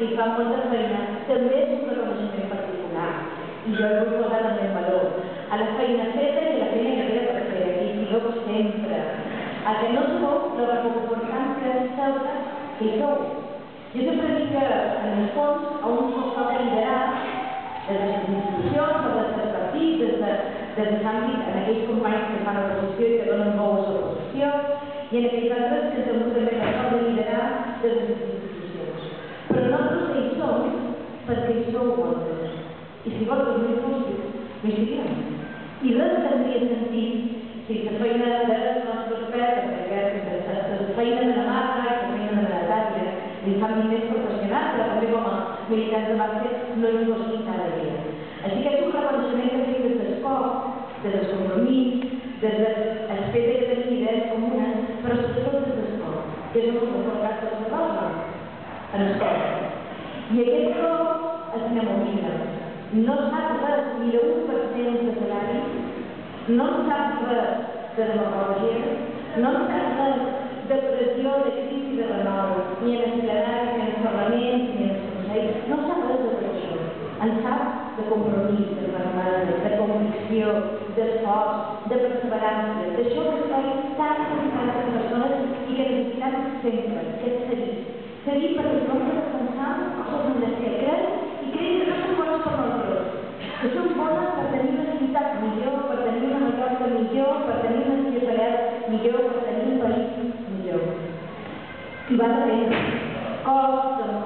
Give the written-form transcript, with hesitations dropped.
i fan molta feina, també és un reconeixement particular. I jo el vull posar també en valor. A la feina feta i a la feina que queda per fer, aquí sigueu sempre. El que no sou, la important que és saber que hi sou. Jo sempre dic que, en el fons, a un s'ha de liderar des de les institucions, des dels partits, des dels àmbits, en aquells companys que fan oposició i que donen veu a l'oposició, i en aquells altres que ens hem també la sort de liderar des de les institucions. Però nosaltres hi som perquè hi sou vosaltres. I si vosaltres no hi fóssiu, no hi seríem. I res tindria sentit si la feina dels nostres experts, la feina de la Marta i la feina de la Natàlia, l'àmbit més professional, però també com a militants de base, no hi fossin cada dia. Així que és un reconeixement que fem des del cor, des del compromís, des del fet de tenir idees comunes, però sobretot des del cor, que és el que portat per la rosa, en el cor. I aquest cor es inamovible. No sap res ni d'1% de salari, no sap res de demagògia, no sap res de pressió, de crisi de renou, ni en els plenaris, ni en els parlaments, ni en els consells, no sap res de tot això. En sap de compromís, de fermesa, de convicció, d'esforç, de perseverança, d'això que es feia tan complicat per les persones i que necessitem sempre, que és seguir. Seguir perquè si no hem de defensar coses en les que crec i crec que no són bones per nosaltres, que són bones per tenir una ciutat millor, per tenir una Mallorca millor, per tenir una Ciutadella millor, per tenir un país millor. I va de pena. Cost,